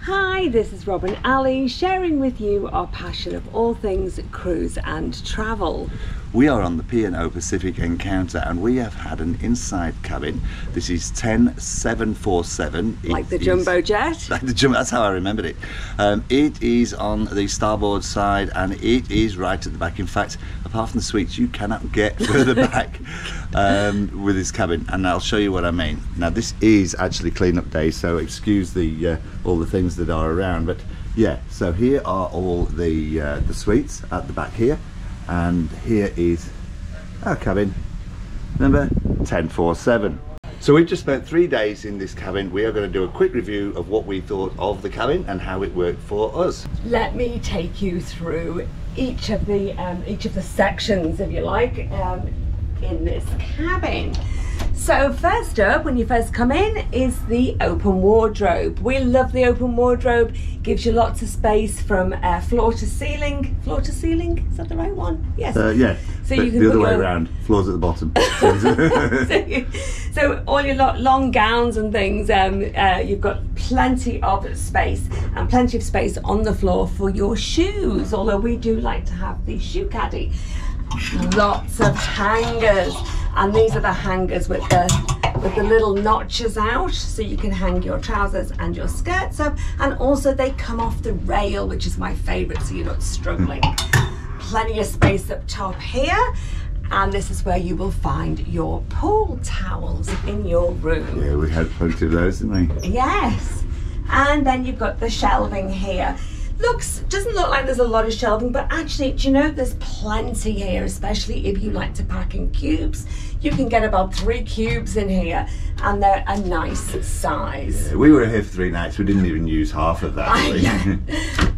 Hi, this is Rob and Ali sharing with you our passion of all things cruise and travel. We are on the P&O Pacific Encounter and we have had an inside cabin. This is 10747. Like the jumbo jet? Like the jumbo, that's how I remembered it. It is on the starboard side and it is right at the back. In fact, apart from the suites, you cannot get further back with this cabin, and I'll show you what I mean. Now this is actually clean-up day, so excuse the all the things that are around, but yeah, so here are all the suites at the back here. And here is our cabin number 1047. So we've just spent 3 days in this cabin. We are going to do a quick review of what we thought of the cabin and how it worked for us. Let me take you through each of the sections, if you like, in this cabin. So first up, when you first come in, is the open wardrobe. We love the open wardrobe. Gives you lots of space from floor to ceiling. Floor to ceiling, is that the right one? Yes. Yeah, so you can the other way around, floors at the bottom. so all your long gowns and things, you've got plenty of space, and plenty of space on the floor for your shoes, although we do like to have the shoe caddy. Lots of hangers, and these are the hangers with the little notches out, so you can hang your trousers and your skirts up, and also they come off the rail, which is my favourite, so you're not struggling. Plenty of space up top here, and this is where you will find your pool towels in your room. Yeah, we had plenty of those, didn't we? Yes, and then you've got the shelving here. Doesn't look like there's a lot of shelving, but actually, do you know, there's plenty here, especially if you like to pack in cubes. You can get about 3 cubes in here, and they're a nice size. Yeah, we were here for 3 nights. We didn't even use half of that. Really.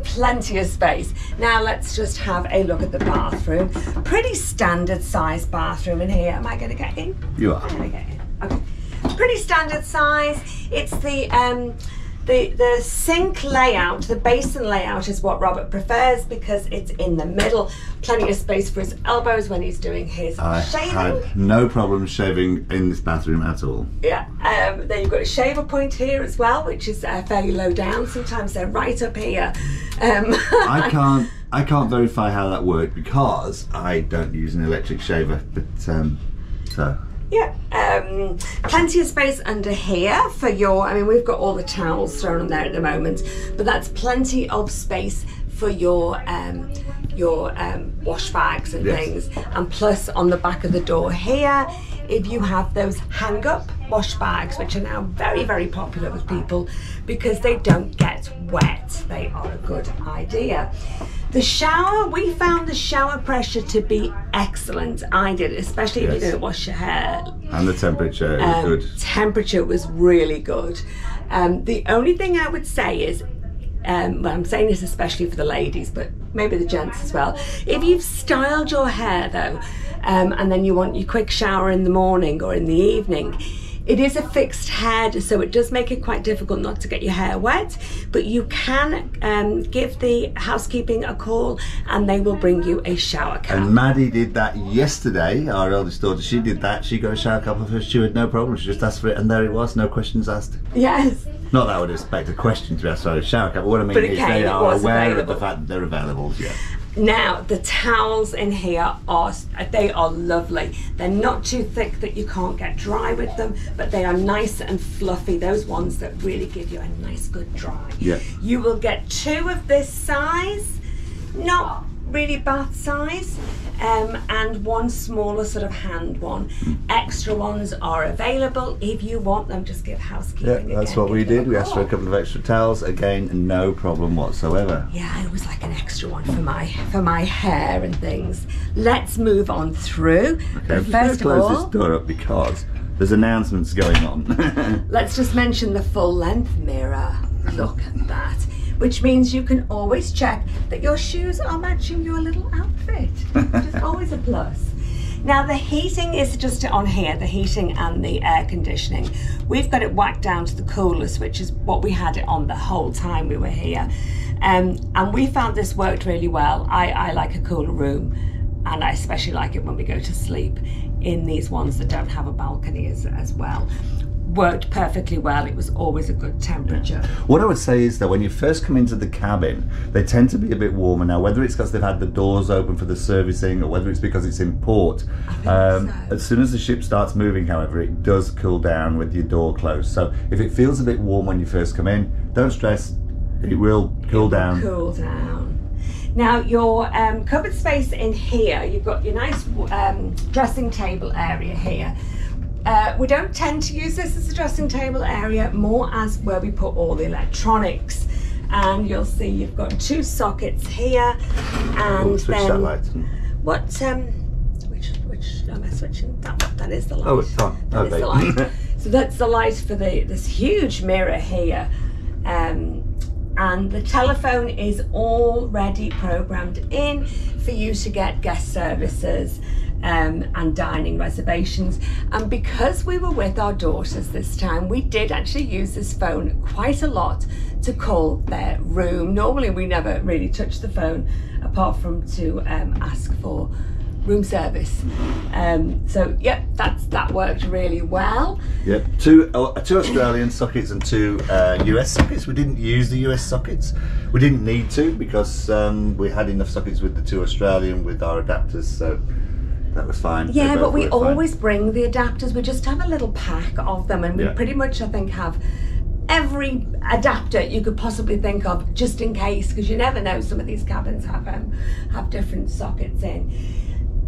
Plenty of space. Now let's just have a look at the bathroom. Pretty standard size bathroom in here. Am I going to get in? You are. I'm going to get in. Okay. Pretty standard size. It's the sink layout, the basin layout is what Robert prefers because it's in the middle. Plenty of space for his elbows when he's doing his shaving. I had no problem shaving in this bathroom at all. Yeah, then you've got a shaver point here as well, which is fairly low down. Sometimes they're right up here. I can't verify how that worked because I don't use an electric shaver, but so. Yeah, plenty of space under here for your, we've got all the towels thrown on there at the moment, but that's plenty of space for your wash bags and things. And plus on the back of the door here, if you have those hang up wash bags, which are now very, very popular with people because they don't get wet. They are a good idea. The shower, we found the shower pressure to be excellent. I did, especially if you didn't wash your hair. And the temperature was good. Temperature was really good. The only thing I would say is, well, I'm saying this especially for the ladies, but maybe the gents as well. If you've styled your hair though, and then you want your quick shower in the morning or in the evening, it is a fixed head, so it does make it quite difficult not to get your hair wet, but you can give the housekeeping a call and they will bring you a shower cap. And Maddie did that yesterday, our eldest daughter. She did that. She got a shower cap of her steward, no problem. She just asked for it and there it was, no questions asked. Yes. Not that I would expect a question to be asked for a shower cap, but what I mean is they are aware of the fact that they're available. Yeah. Now the towels in here are lovely. They're not too thick that you can't get dry with them, but they are nice and fluffy. Those ones that really give you a nice good dry. Yeah. You will get 2 of this size, not really bath size, and 1 smaller sort of hand one. Extra ones are available if you want them. Just give housekeeping. Yeah, that's what we did. We asked for a couple of extra towels. Again, no problem whatsoever. Yeah, it was like an extra one for my hair and things. Let's move on through. Okay, I'm just going to close this door up because there's announcements going on. Let's just mention the full length mirror. Look at that. Which means you can always check that your shoes are matching your little outfit, which is always a plus. Now the heating is just on here, the heating and the air conditioning. We've got it whacked down to the coolest, which is what we had it on the whole time we were here. And we found this worked really well. I like a cooler room, and I especially like it when we go to sleep in these ones that don't have a balcony as well. worked perfectly well. It was always a good temperature. What I would say is that when you first come into the cabin, they tend to be a bit warmer. Now, whether it's because they've had the doors open for the servicing or whether it's because it's in port, as soon as the ship starts moving, however, it does cool down with your door closed. So if it feels a bit warm when you first come in, don't stress, it will cool down. Cool down. Now, your cupboard space in here, you've got your nice dressing table area here. We don't tend to use this as a dressing table area, more as where we put all the electronics. And you'll see you've got 2 sockets here, and switch then that light. what? Which am I switching? That is the light. Oh, it's on. That is the light. So that's the light for this huge mirror here. And the telephone is already programmed in for you to get guest services and dining reservations. And because we were with our daughters this time, we did actually use this phone quite a lot to call their room. Normally we never really touch the phone apart from to ask for room service. So yep, that worked really well. Yep, two Australian sockets and 2 US sockets. We didn't use the US sockets. We didn't need to because we had enough sockets with the 2 Australian with our adapters, so that was fine. Yeah, but we always bring the adapters. We just have a little pack of them, and we pretty much, I think, have every adapter you could possibly think of, just in case, because you never know. Some of these cabins have different sockets in.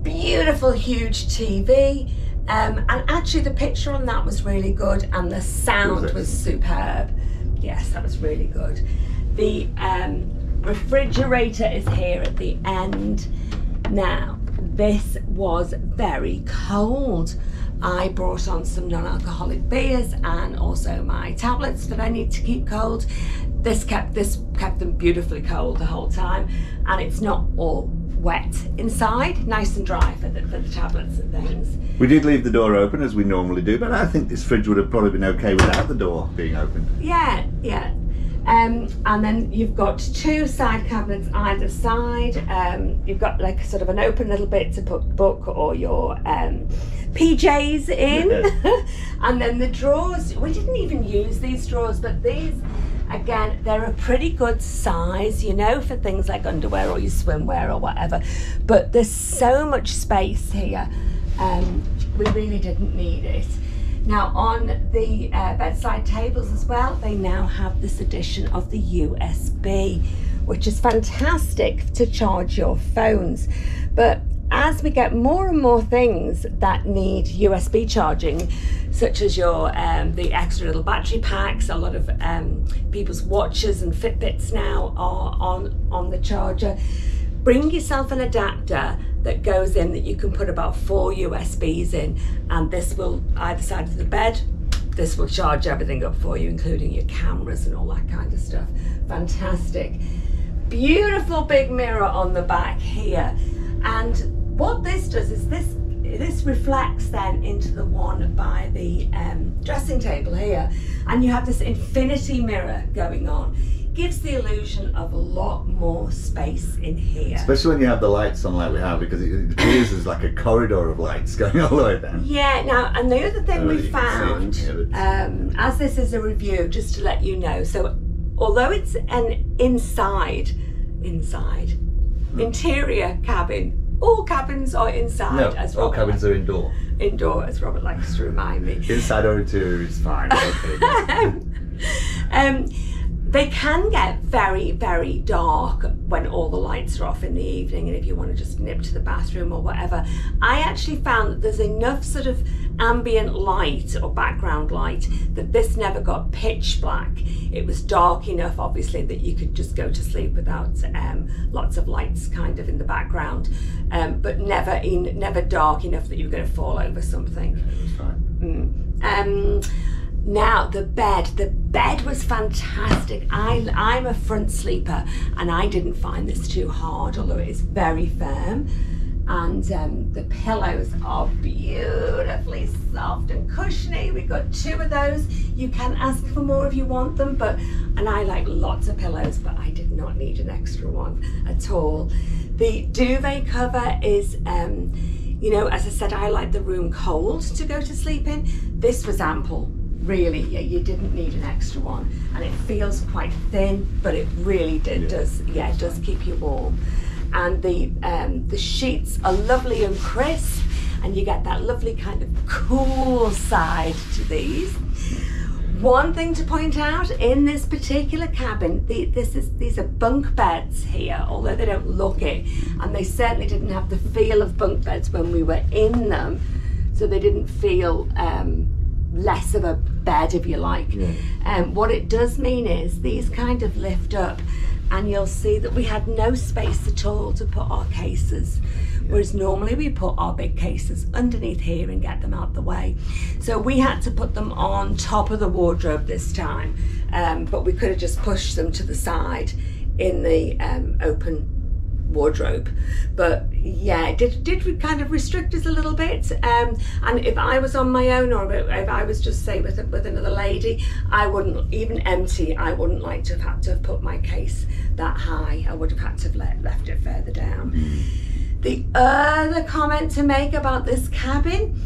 Beautiful, huge TV, and actually the picture on that was really good, and the sound was superb. Yes, that was really good. The refrigerator is here at the end. Now, this was very cold. I brought on some non-alcoholic beers and also my tablets that I need to keep cold. This kept them beautifully cold the whole time, and it's not all wet inside, nice and dry for the tablets and things. We did leave the door open as we normally do, but I think this fridge would have probably been okay without the door being opened. Yeah. And then you've got 2 side cabinets either side. You've got like sort of an open little bit to put book or your PJs in. And then the drawers, we didn't even use these drawers, but these, again, they're a pretty good size, you know, for things like underwear or your swimwear or whatever. But there's so much space here, we really didn't need it. Now, on the bedside tables as well, they now have this addition of the USB, which is fantastic to charge your phones. But as we get more and more things that need USB charging, such as your the extra little battery packs, a lot of people's watches and Fitbits now are on the charger. Bring yourself an adapter that goes in that you can put about 4 USBs in, and this will, either side of the bed, this will charge everything up for you, including your cameras and all that kind of stuff. Fantastic. Beautiful big mirror on the back here. And what this does is this reflects then into the one by the dressing table here, and you have this infinity mirror going on. Gives the illusion of a lot more space in here. Especially when you have the lights on like we have, because it appears as like a corridor of lights going all the way down. Yeah, now, and the other thing we found, as this is a review, just to let you know, so although it's an interior cabin, all cabins are inside. No, as all Robert cabins are indoor. Indoor, as Robert likes to remind me. Inside or interior is fine. Okay. They can get very, very dark when all the lights are off in the evening, and if you want to just nip to the bathroom or whatever. I actually found that there's enough sort of ambient light or background light that this never got pitch black. It was dark enough, obviously, that you could just go to sleep without lots of lights kind of in the background, but never dark enough that you were going to fall over something. It was fine. Now, the bed was fantastic. I'm a front sleeper, and I didn't find this too hard, although it is very firm. And the pillows are beautifully soft and cushiony. We got 2 of those. You can ask for more if you want them, and I like lots of pillows, but I did not need an extra one at all. The duvet cover is, you know, as I said, I like the room cold to go to sleep in. This was ample. really, you didn't need an extra one, and it feels quite thin, but it really does keep you warm. And the sheets are lovely and crisp, and you get that lovely kind of cool side to these. One thing to point out in this particular cabin, these are bunk beds here, although they don't look it, and they certainly didn't have the feel of bunk beds when we were in them, so they didn't feel less of a bed, if you like. What it does mean is these kind of lift up, and you'll see that we had no space at all to put our cases, whereas normally we put our big cases underneath here and get them out the way. So we had to put them on top of the wardrobe this time, but we could have just pushed them to the side in the open wardrobe. But yeah, it did kind of restrict us a little bit, and if I was on my own, or if I was just say with another lady, I wouldn't, even empty, I wouldn't like to have had to have put my case that high. I would have had to have left it further down. The other comment to make about this cabin,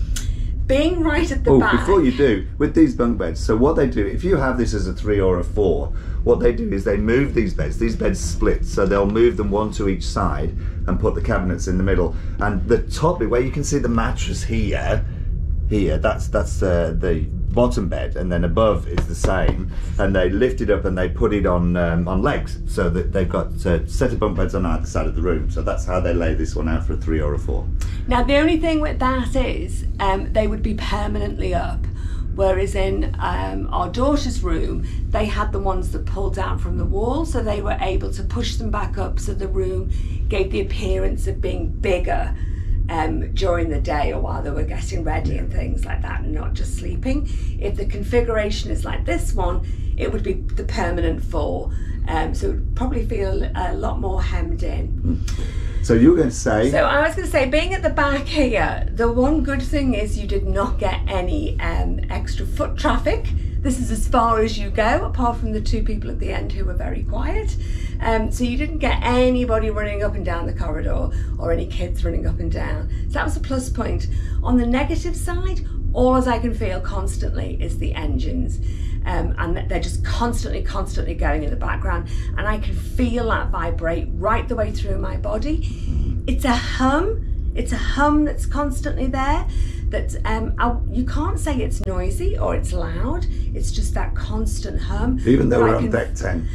being right at the back. Before you do, with these bunk beds, so what they do, if you have this as a 3 or a 4, what they do is they move these beds split, so they'll move them one to each side and put the cabinets in the middle. And the top bit, where you can see the mattress here, that's the bottom bed, and then above is the same, and they lift it up and they put it on legs, so that they've got a set of bunk beds on either side of the room. So that's how they lay this one out for a 3 or a 4. Now the only thing with that is they would be permanently up, whereas in our daughter's room they had the ones that pulled down from the wall, so they were able to push them back up, so the room gave the appearance of being bigger during the day or while they were getting ready and things like that, and not just sleeping. If the configuration is like this one, it would be the permanent 4, so it would probably feel a lot more hemmed in. So you were going to say? So I was going to say, being at the back here, the one good thing is you did not get any extra foot traffic. This is as far as you go, apart from the 2 people at the end who were very quiet. So you didn't get anybody running up and down the corridor, or any kids running up and down. So that was a plus point. On the negative side, all as I can feel constantly is the engines. And they're just constantly going in the background, and I can feel that vibrate right the way through my body. It's a hum that's constantly there, that you can't say it's noisy or it's loud, it's just that constant hum. Even though we're on deck 10.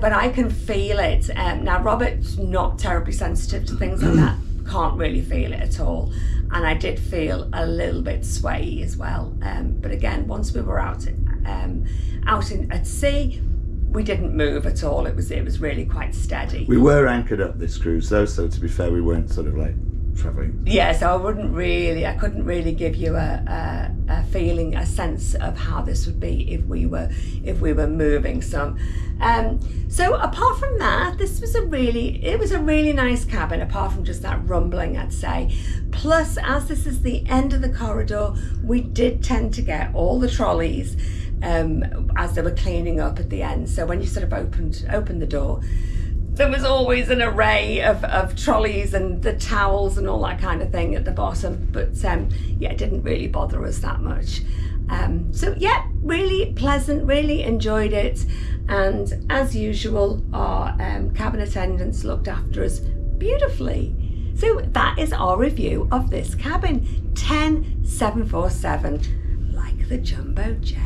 But I can feel it. Now Robert's not terribly sensitive to things like that, can't really feel it at all. And I did feel a little bit swayy as well. But again, once we were out at sea, we didn't move at all. It was really quite steady. We were anchored up this cruise though, so to be fair, we weren't sort of like travelling. Yeah, so I couldn't really give you a feeling, a sense of how this would be if we were moving some. So apart from that, it was a really nice cabin, apart from just that rumbling, I'd say. Plus, as this is the end of the corridor, we did tend to get all the trolleys as they were cleaning up at the end. So when you sort of opened the door, there was always an array of trolleys and the towels and all that kind of thing at the bottom. But yeah, it didn't really bother us that much. So yeah, really pleasant, really enjoyed it. And as usual, our cabin attendants looked after us beautifully. So that is our review of this cabin, 10747, like the jumbo jet.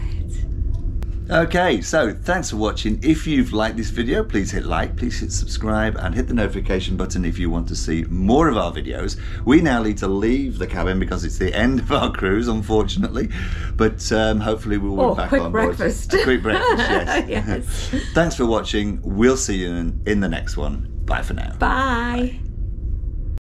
Okay, so thanks for watching. If you've liked this video, please hit like, please hit subscribe, and hit the notification button if you want to see more of our videos. We now need to leave the cabin because it's the end of our cruise, unfortunately, but hopefully we'll be back on board. Breakfast. A quick breakfast, yes. Yes. Thanks for watching. We'll see you in the next one. Bye for now. Bye.